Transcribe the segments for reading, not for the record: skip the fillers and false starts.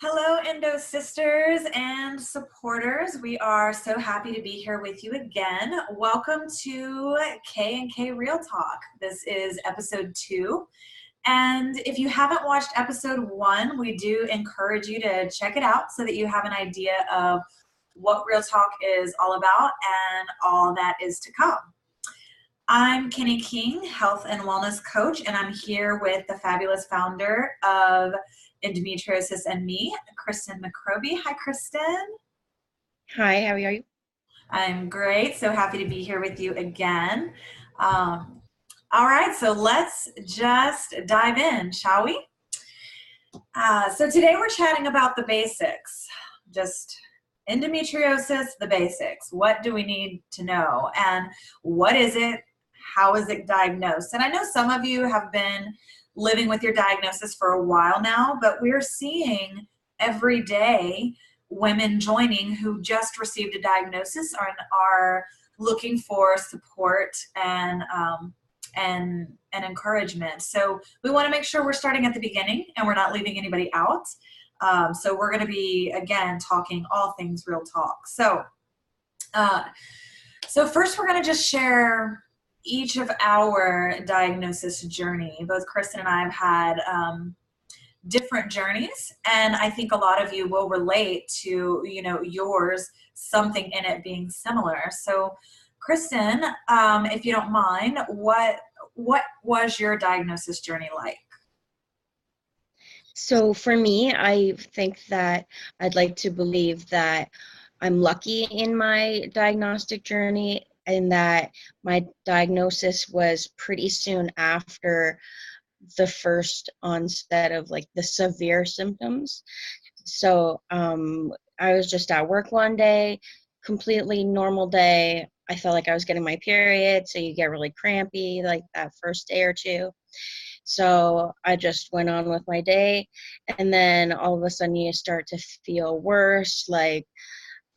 Hello, Endo sisters and supporters. We are so happy to be here with you again. Welcome to K and K Real Talk. This is episode 2. And if you haven't watched episode 1, we do encourage you to check it out so that you have an idea of what Real Talk is all about and all that is to come. I'm Kenny King, health and wellness coach, and I'm here with the fabulous founder of Endometriosis and Me, Kristen McCroby. Hi, Kristen. Hi, how are you? I'm great. So happy to be here with you again. Um, all right, so let's just dive in, shall we? So today we're chatting about the basics, just endometriosis, the basics. What do we need to know? And what is it? How is it diagnosed? And I know some of you have been living with your diagnosis for a while now, but we're seeing every day women joining who just received a diagnosis are looking for support and encouragement. So we want to make sure we're starting at the beginning and we're not leaving anybody out. So we're going to be, again, talking all things real talk. So first we're going to just share each of our diagnosis journey. Both Kristen and I have had different journeys, and I think a lot of you will relate to, yours, something in it being similar. So Kristen, if you don't mind, what was your diagnosis journey like? So for me, I think that I'd like to believe that I'm lucky in my diagnostic journey and that my diagnosis was pretty soon after the first onset of like the severe symptoms. So I was just at work one day, completely normal day. I felt like I was getting my period, so you get really crampy like that first day or two. So I just went on with my day, and then all of a sudden you start to feel worse, like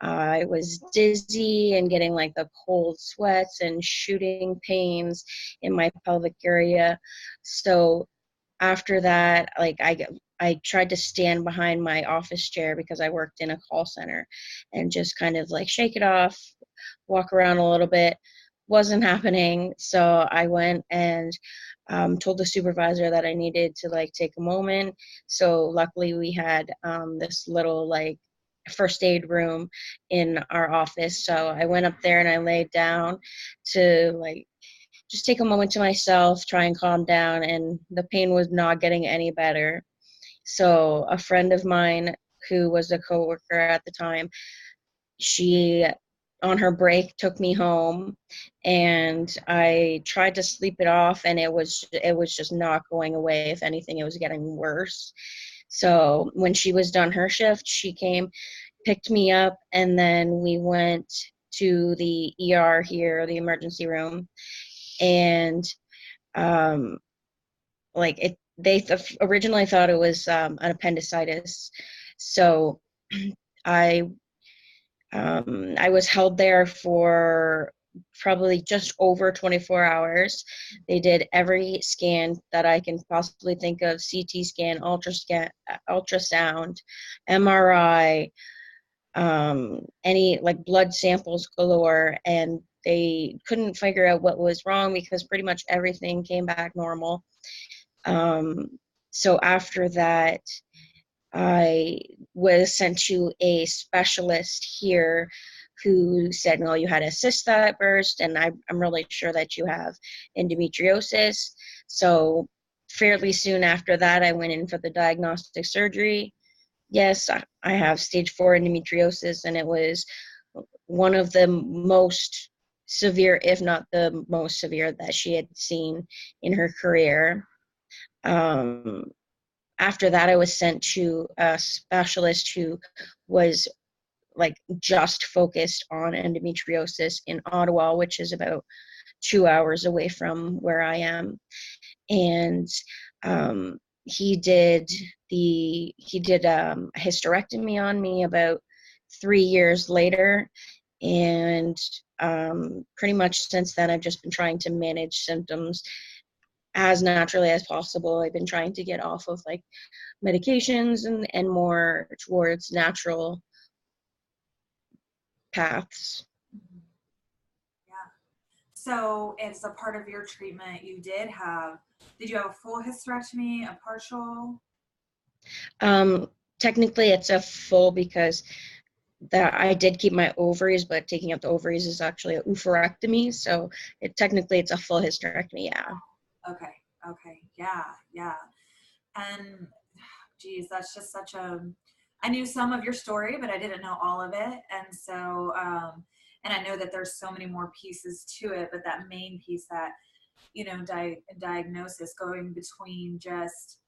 I was dizzy and getting like the cold sweats and shooting pains in my pelvic area. So after that, like I tried to stand behind my office chair because I worked in a call center and just kind of like shake it off, walk around a little bit. Wasn't happening. So I went and told the supervisor that I needed to like take a moment. So luckily we had this little like first aid room in our office. So I went up there and I laid down to like just take a moment to myself, try and calm down, and the pain was not getting any better. So a friend of mine who was a coworker at the time, she on her break took me home and I tried to sleep it off and it was just not going away. If anything, it was getting worse. So when she was done her shift, she came, picked me up, and then we went to the ER here, the emergency room, and um, like it they originally thought it was an appendicitis. So I I was held there for probably just over 24 hours. They did every scan that I can possibly think of: CT scan, ultrasound, MRI, any like blood samples galore, and they couldn't figure out what was wrong because pretty much everything came back normal. So after that, I was sent to a specialist here who said, no, you had a cyst that burst, and I'm really sure that you have endometriosis. So fairly soon after that, I went in for the diagnostic surgery. Yes, I have stage 4 endometriosis, and it was one of the most severe, if not the most severe, that she had seen in her career. Um, After that, I was sent to a specialist who was like just focused on endometriosis in Ottawa, which is about 2 hours away from where I am. And um, he did a hysterectomy on me about 3 years later, and pretty much since then I've just been trying to manage symptoms as naturally as possible. I've been trying to get off of like medications and more towards natural paths. Mhm. Yeah. So as a part of your treatment, did you have a full hysterectomy, a partial? Um, Technically, it's a full because that I did keep my ovaries, but taking out the ovaries is actually a oophorectomy. So technically it's a full hysterectomy. Yeah. Okay. Okay. Yeah. Yeah. And geez, that's just I knew some of your story, but I didn't know all of it. And so, and I know that there's so many more pieces to it, but that main piece, that, diagnosis, going between just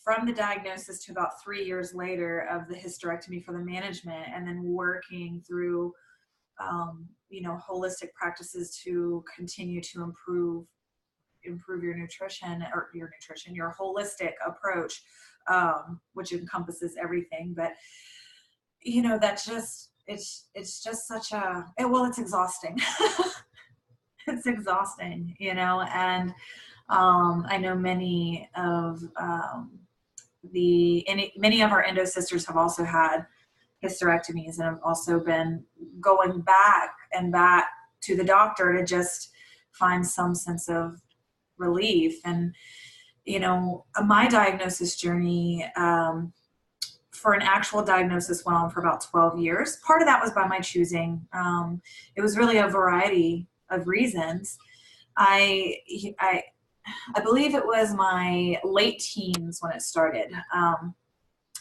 from the diagnosis to about 3 years later of the hysterectomy for the management, and then working through, holistic practices to continue to improve your holistic approach, which encompasses everything. But that's just it's just such it's exhausting. It's exhausting, and I know many of our endo sisters have also had hysterectomies and have also been going back and back to the doctor to just find some sense of relief. And my diagnosis journey, for an actual diagnosis, went on for about 12 years. Part of that was by my choosing. It was really a variety of reasons. I, I, I believe it was my late teens when it started.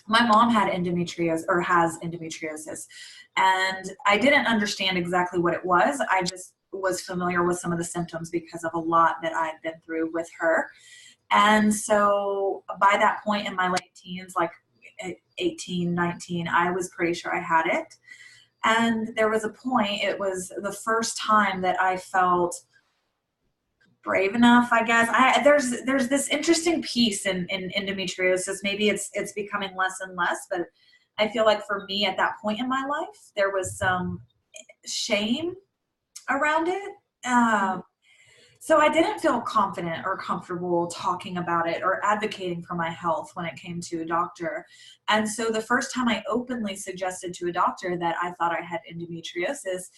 My mom had endometriosis, or has endometriosis, and I didn't understand exactly what it was. I just was familiar with some of the symptoms because of a lot that I'd been through with her. And so by that point in my late teens, like at 18, 19, I was pretty sure I had it. And there was a point, it was the first time that I felt brave enough, I guess. There's this interesting piece in endometriosis. Maybe it's becoming less and less, but I feel like for me at that point in my life, there was some shame around it. So I didn't feel confident or comfortable talking about it or advocating for my health when it came to a doctor. And so the first time I openly suggested to a doctor that I thought I had endometriosis,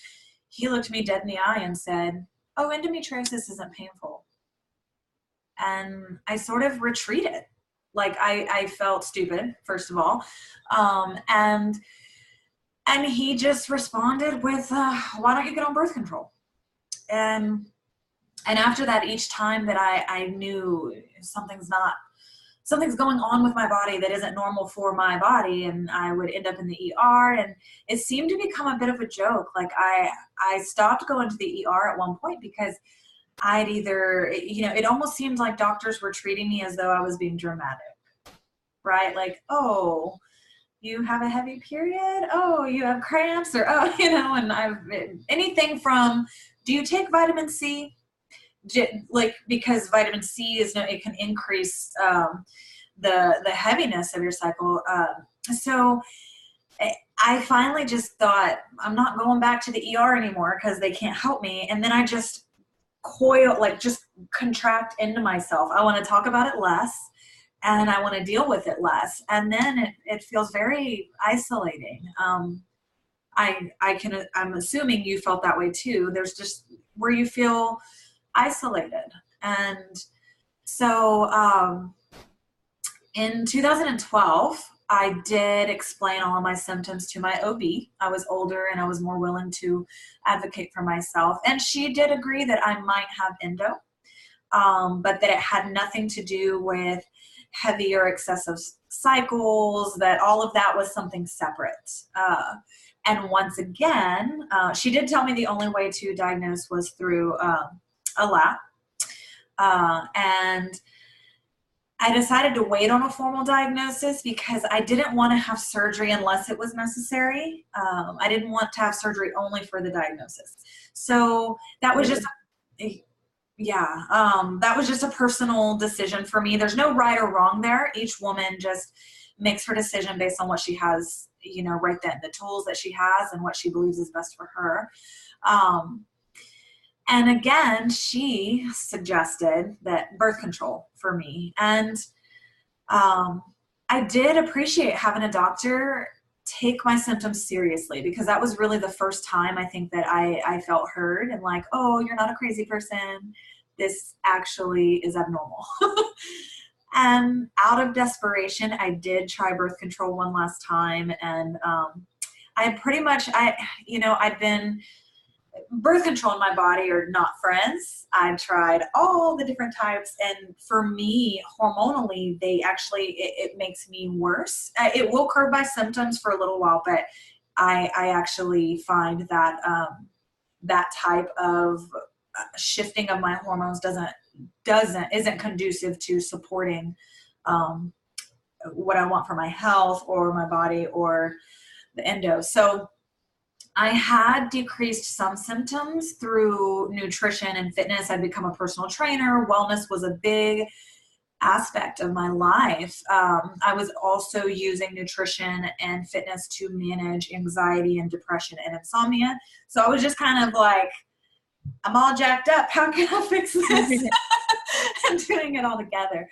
he looked me dead in the eye and said, "Oh, endometriosis isn't painful." And I sort of retreated. Like I felt stupid, first of all. And he just responded with, "Why don't you get on birth control?" And and after that, each time that I knew something's going on with my body that isn't normal for my body, and I would end up in the ER, and it seemed to become a bit of a joke. Like I stopped going to the ER at one point because I'd either, it almost seemed like doctors were treating me as though I was being dramatic, right? Like, "Oh, you have a heavy period? Oh, you have cramps?" Or, "Oh," and anything from, "Do you take vitamin C?" Like, because vitamin C it can increase the heaviness of your cycle. So I finally just thought, I'm not going back to the ER anymore because they can't help me. And then I just just contract into myself. I want to talk about it less, and I want to deal with it less. And then it feels very isolating. I'm assuming you felt that way too. There's just where you feel isolated. And so in 2012, I did explain all of my symptoms to my OB. I was older and I was more willing to advocate for myself. And she did agree that I might have endo, but that it had nothing to do with heavy or excessive cycles, that all of that was something separate. And once again, she did tell me the only way to diagnose was through a lab. And I decided to wait on a formal diagnosis because I didn't want to have surgery unless it was necessary. I didn't want to have surgery only for the diagnosis. So that was just, that was just a personal decision for me. There's no right or wrong there. Each woman just makes her decision based on what she has, right then, the tools that she has and what she believes is best for her. And again, she suggested that birth control for me. And I did appreciate having a doctor take my symptoms seriously, because that was really the first time I think that I felt heard and like, oh, you're not a crazy person. This actually is abnormal. And out of desperation, I did try birth control one last time. And I'd been, birth control and my body are not friends. I've tried all the different types, and for me, hormonally, they actually, it makes me worse. It will curb my symptoms for a little while, but I actually find that that type of shifting of my hormones isn't conducive to supporting what I want for my health or my body or the endo. So I had decreased some symptoms through nutrition and fitness. I'd become a personal trainer. Wellness was a big aspect of my life. I was also using nutrition and fitness to manage anxiety and depression and insomnia. So I was just kind of like, I'm all jacked up. How can I fix this? And doing it all together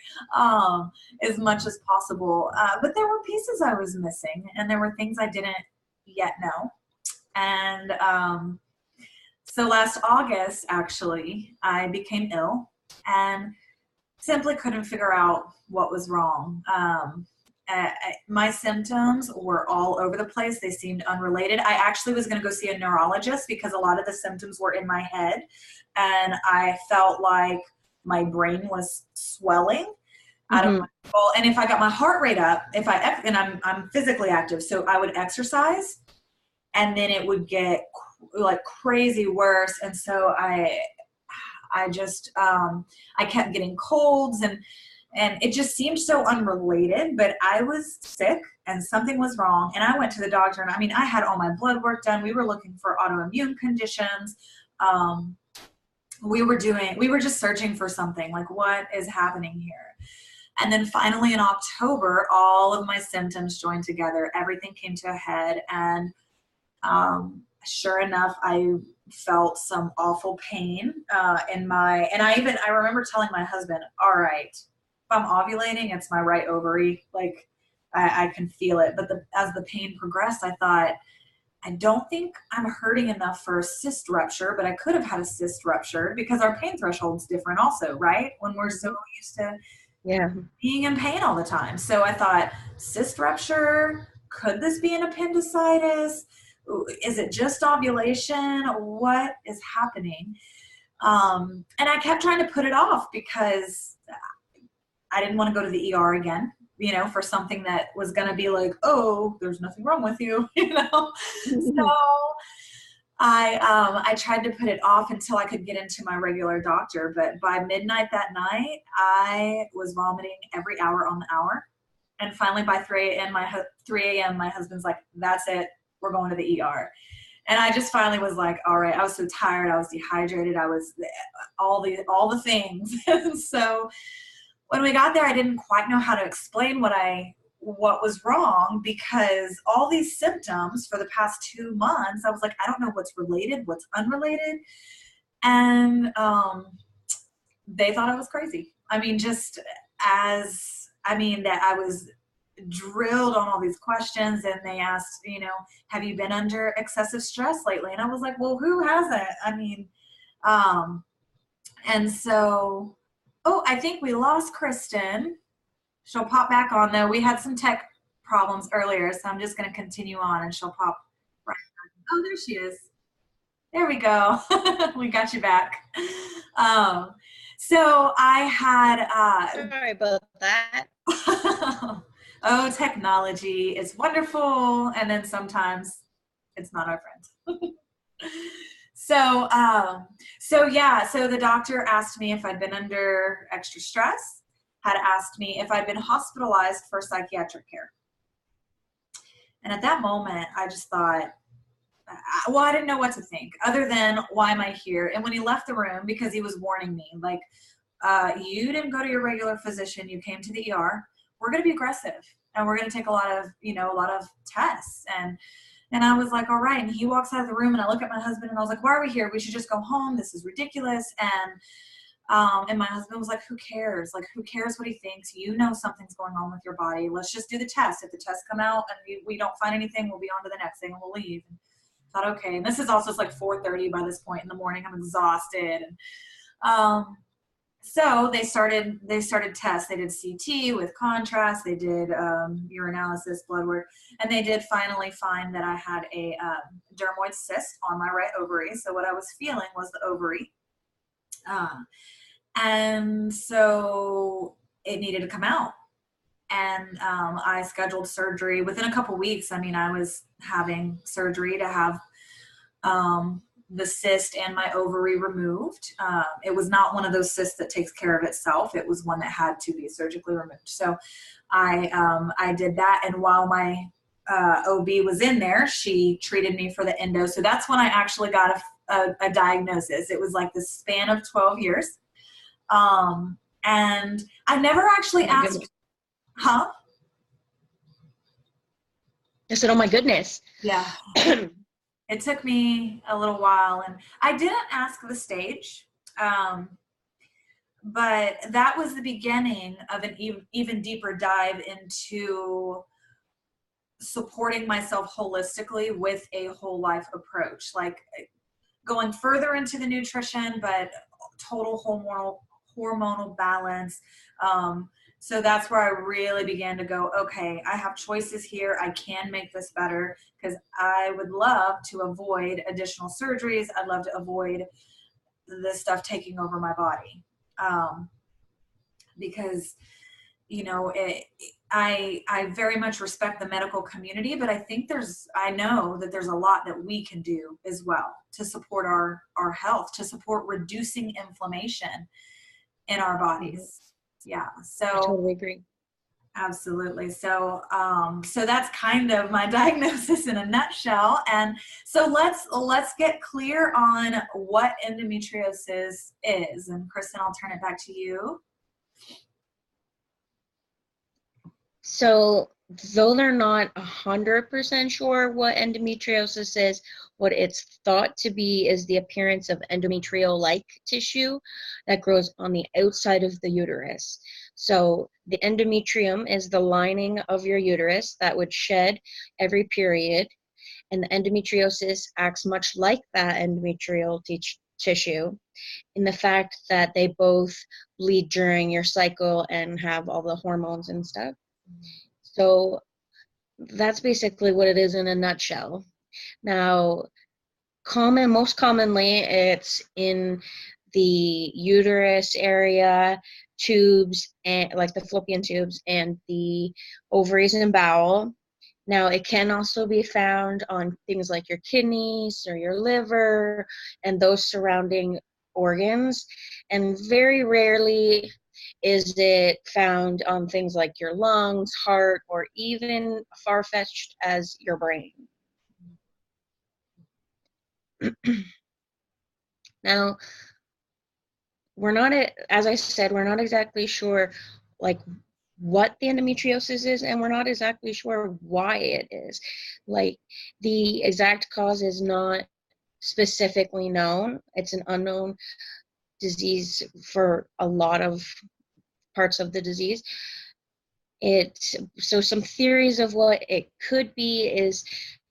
as much as possible. But there were pieces I was missing, and there were things I didn't yet know. And so last August, actually, I became ill and simply couldn't figure out what was wrong. My symptoms were all over the place. They seemed unrelated. I actually was going to go see a neurologist because a lot of the symptoms were in my head, and I felt like my brain was swelling out of my control. And if I got my heart rate up, and I'm physically active, so I would exercise, and then it would get like crazy worse. And so I kept getting colds, and it just seemed so unrelated, but I was sick and something was wrong. And I went to the doctor, and I had all my blood work done. We were looking for autoimmune conditions. We were just searching for something, like, what is happening here? And then finally in October, all of my symptoms joined together. Everything came to a head. And sure enough, I felt some awful pain and I remember telling my husband, all right, if I'm ovulating, it's my right ovary. Like I can feel it. But as the pain progressed, I thought, I don't think I'm hurting enough for a cyst rupture, but I could have had a cyst rupture because our pain threshold's different also, right? When we're so used to being in pain all the time. So I thought, cyst rupture, could this be an appendicitis? Is it just ovulation? What is happening? And I kept trying to put it off because I didn't want to go to the ER again, for something that was going to be like, oh, there's nothing wrong with you, So I tried to put it off until I could get into my regular doctor. But by midnight that night, I was vomiting every hour on the hour. And finally by 3 a.m., my husband's like, that's it. We're going to the ER. And I just finally was like, all right. I was so tired. I was dehydrated. I was all the things. And so when we got there, I didn't quite know how to explain what was wrong, because all these symptoms for the past 2 months, I was like, I don't know what's related, what's unrelated. And they thought I was crazy. That I was drilled on all these questions, and they asked, have you been under excessive stress lately? And I was like, well, who hasn't? And so, I think we lost Kristen. She'll pop back on though. We had some tech problems earlier, so I'm just going to continue on, and she'll pop right back. Oh, there she is. There we go. We got you back. So I had Sorry about that. Oh, technology is wonderful, and then sometimes it's not our friend. So the doctor asked me if I'd been under extra stress, had asked me if I'd been hospitalized for psychiatric care. And at that moment, I just thought, I didn't know what to think other than, why am I here? And when he left the room, because he was warning me, like, you didn't go to your regular physician, you came to the ER. We're going to be aggressive, and we're going to take a lot of tests. And And I was like, all right. And he walks out of the room and I look at my husband and I was like, why are we here? We should just go home. This is ridiculous. And my husband was like, who cares? Like, who cares what he thinks? You know something's going on with your body. Let's just do the test. If the tests come out and we don't find anything, we'll be on to the next thing and we'll leave. And I thought, okay. And this is also, it's like 4:30 by this point in the morning. I'm exhausted. And so they started tests. They did CT with contrast. They did urinalysis, blood work, and they did finally find that I had a dermoid cyst on my right ovary. So what I was feeling was the ovary. And so it needed to come out. And I scheduled surgery within a couple weeks. I mean, I was having surgery to have the cyst and my ovary removed. It was not one of those cysts that takes care of itself. It was one that had to be surgically removed. So I did that. And while my OB was in there, she treated me for the endo. So that's when I actually got a diagnosis. It was like the span of 12 years. And I never actually asked, huh? I said, oh my goodness. Yeah. It took me a little while, and I didn't ask the stage, but that was the beginning of an even deeper dive into supporting myself holistically with a whole life approach, like going further into the nutrition, but total hormonal balance. So that's where I really began to go, okay, I have choices here. I can make this better, because I would love to avoid additional surgeries. I'd love to avoid this stuff taking over my body. Because, you know, I very much respect the medical community, but I know that there's a lot that we can do as well to support our health, to support reducing inflammation in our bodies. Yeah. So I totally agree. Absolutely. So that's kind of my diagnosis in a nutshell. And so let's get clear on what endometriosis is. And Kristen, I'll turn it back to you. So though they're not 100% sure what endometriosis is, what it's thought to be is the appearance of endometrial-like tissue that grows on the outside of the uterus. So the endometrium is the lining of your uterus that would shed every period, and the endometriosis acts much like that endometrial tissue in the fact that they both bleed during your cycle and have all the hormones and stuff. So that's basically what it is in a nutshell. Now, most commonly, it's in the uterus area, tubes, and like the fallopian tubes, and the ovaries and bowel. Now, it can also be found on things like your kidneys or your liver and those surrounding organs. And very rarely is it found on things like your lungs, heart, or even far-fetched as your brain. Now, as I said, we're not exactly sure like what the endometriosis is, and we're not exactly sure why it is. Like, the exact cause is not specifically known. It's an unknown disease for a lot of parts of the disease. So some theories of what it could be is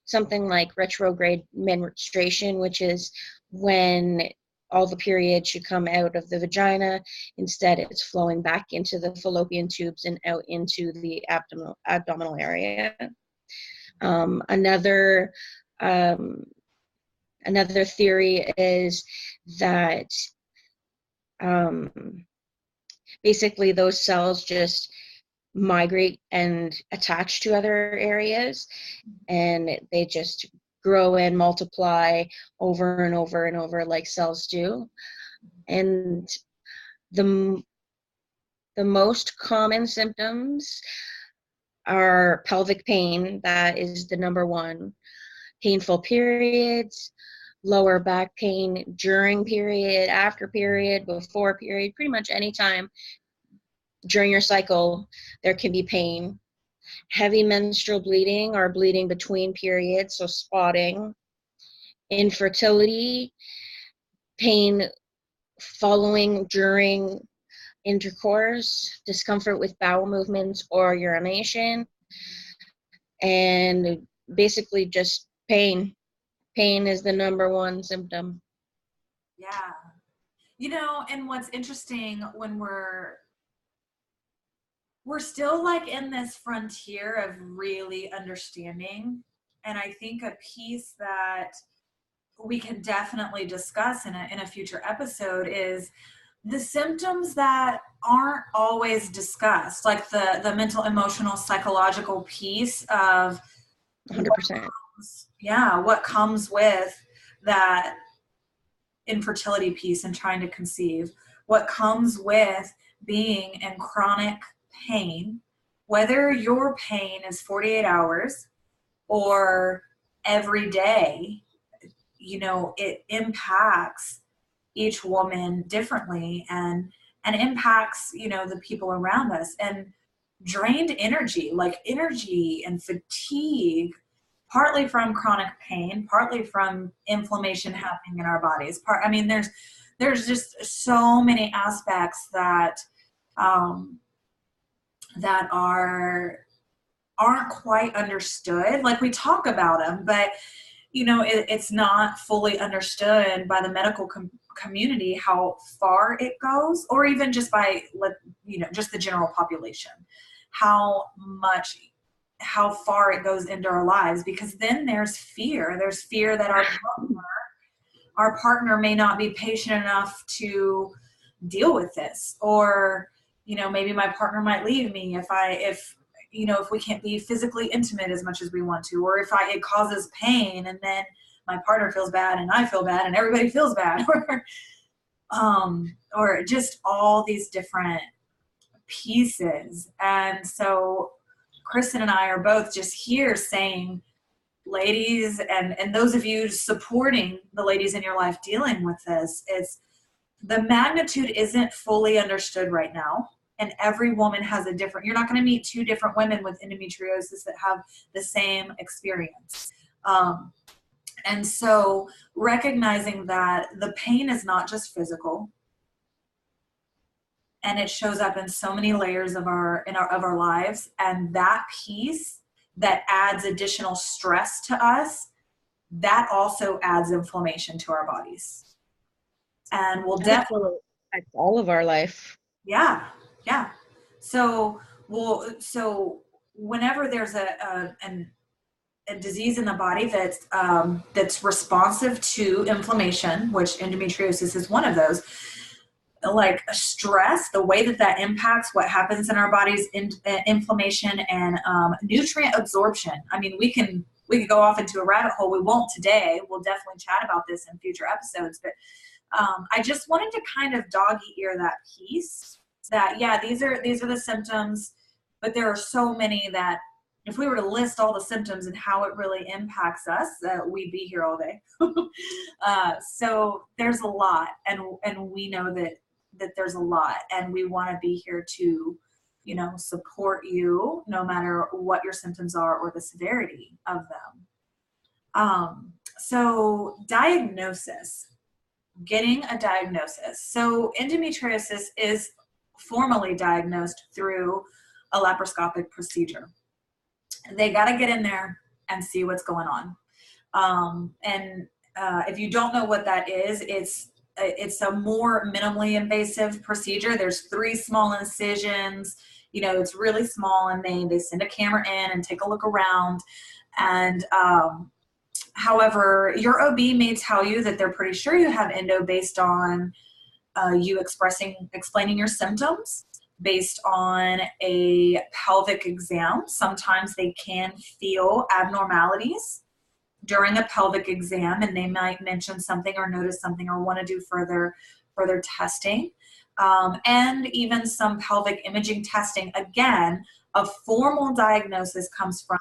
something like retrograde menstruation, which is when all the period should come out of the vagina. Instead, it's flowing back into the fallopian tubes and out into the abdominal area. Another theory is that basically those cells just migrate and attach to other areas, and they just grow and multiply over and over and over like cells do. And the most common symptoms are pelvic pain. That is the number one. Painful periods, lower back pain during period, after period, before period, pretty much any time during your cycle there can be pain. heavy menstrual bleeding or bleeding between periods, so spotting, infertility, pain following, during intercourse, discomfort with bowel movements or urination, and basically just pain. Pain is the number one symptom. Yeah. You know, and what's interesting when we're still like in this frontier of really understanding, and I think a piece that we can definitely discuss in a future episode is the symptoms that aren't always discussed, like the mental, emotional, psychological piece of 100%. what comes with that infertility piece and trying to conceive, what comes with being in chronic pain, whether your pain is 48 hours or every day. You know, it impacts each woman differently, and impacts, you know, the people around us. And drained energy, like energy and fatigue, partly from chronic pain, partly from inflammation happening in our bodies. I mean, there's just so many aspects that that aren't quite understood. Like, we talk about them, but you know, it's not fully understood by the medical community how far it goes, or even just by, you know, just the general population, how far it goes into our lives. Because then there's fear that our partner may not be patient enough to deal with this, or you know, maybe my partner might leave me if you know, if we can't be physically intimate as much as we want to, or if it causes pain, and then my partner feels bad and I feel bad and everybody feels bad, or just all these different pieces. And so Kristen and I are both just here saying, ladies, and those of you supporting the ladies in your life dealing with this, it's the magnitude isn't fully understood right now. And every woman has a different, you're not going to meet two different women with endometriosis that have the same experience. And so recognizing that the pain is not just physical, and it shows up in so many layers of our lives, and that piece that adds additional stress to us, that also adds inflammation to our bodies. And we'll definitely affect all of our life. Yeah. So whenever there's a disease in the body that's responsive to inflammation, which endometriosis is one of those, like stress, the way that impacts what happens in our bodies, inflammation and nutrient absorption. I mean, we could go off into a rabbit hole. We won't today. We'll definitely chat about this in future episodes, but I just wanted to kind of doggy ear that piece that, yeah, these are the symptoms, but there are so many that if we were to list all the symptoms and how it really impacts us, we'd be here all day. So there's a lot, and we know that there's a lot, and we want to be here to, you know, support you no matter what your symptoms are or the severity of them. So diagnosis. Getting a diagnosis. So endometriosis is formally diagnosed through a laparoscopic procedure. They got to get in there and see what's going on. If you don't know what that is, it's a more minimally invasive procedure. There's 3 small incisions. You know, it's really small, and they send a camera in and take a look around. And however, your OB may tell you that they're pretty sure you have endo based on you explaining your symptoms, based on a pelvic exam. Sometimes they can feel abnormalities during a pelvic exam, and they might mention something or notice something or want to do further testing. And even some pelvic imaging testing. Again, a formal diagnosis comes from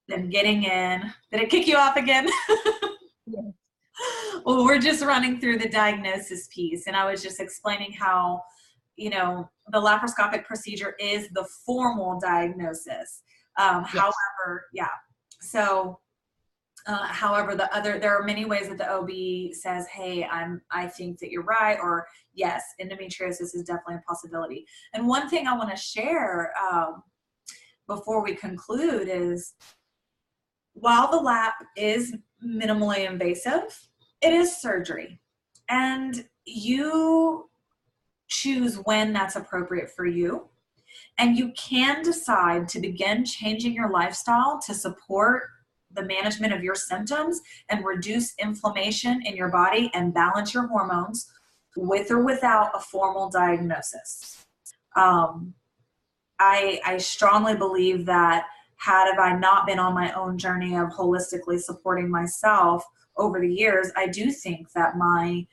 them getting in. Did it kick you off again? Yeah. Well, we're just running through the diagnosis piece, and I was just explaining how, you know, the laparoscopic procedure is the formal diagnosis. Yes. However, yeah. So, however, there are many ways that the OB says, hey, I think that you're right, or yes, endometriosis is definitely a possibility. And one thing I want to share before we conclude is, while the lap is minimally invasive, it is surgery. And you choose when that's appropriate for you. And you can decide to begin changing your lifestyle to support the management of your symptoms and reduce inflammation in your body and balance your hormones with or without a formal diagnosis. I strongly believe that had I not been on my own journey of holistically supporting myself over the years, I do think that mine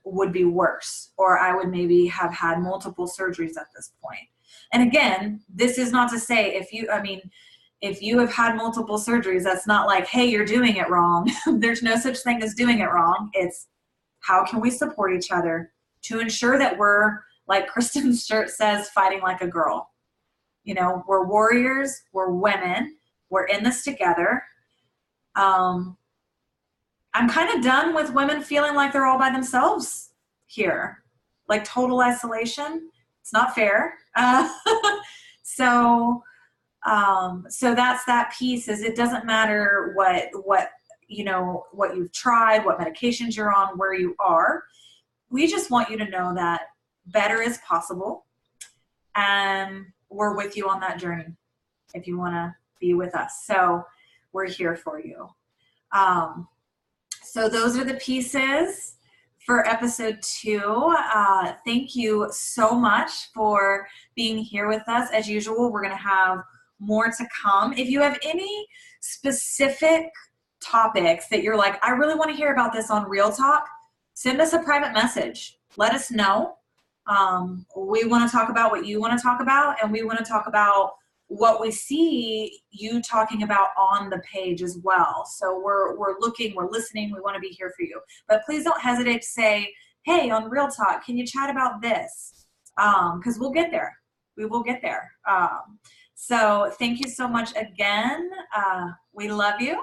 would be worse, or I would maybe have had multiple surgeries at this point. And again, this is not to say if you have had multiple surgeries, that's not like, hey, you're doing it wrong. There's no such thing as doing it wrong. It's how can we support each other to ensure that we're, like Kristen's shirt says, fighting like a girl. You know, we're warriors, we're women, we're in this together. I'm kind of done with women feeling like they're all by themselves here, like total isolation. It's not fair. So that's that piece. Is it doesn't matter what you've tried, what medications you're on, where you are. We just want you to know that better is possible, and we're with you on that journey if you want to be with us. So we're here for you. So those are the pieces for episode 2. Thank you so much for being here with us. As usual, we're going to have more to come. If you have any specific topics that you're like, I really want to hear about this on Real Talk, send us a private message. Let us know. We want to talk about what you want to talk about, and we want to talk about what we see you talking about on the page as well. So we're looking, we're listening, we want to be here for you. But please don't hesitate to say, hey, on Real Talk, can you chat about this? Because we'll get there. We will get there. So thank you so much again. We love you.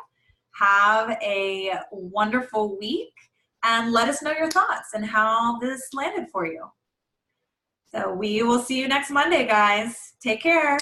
Have a wonderful week, and let us know your thoughts and how this landed for you. So we will see you next Monday, guys. Take care.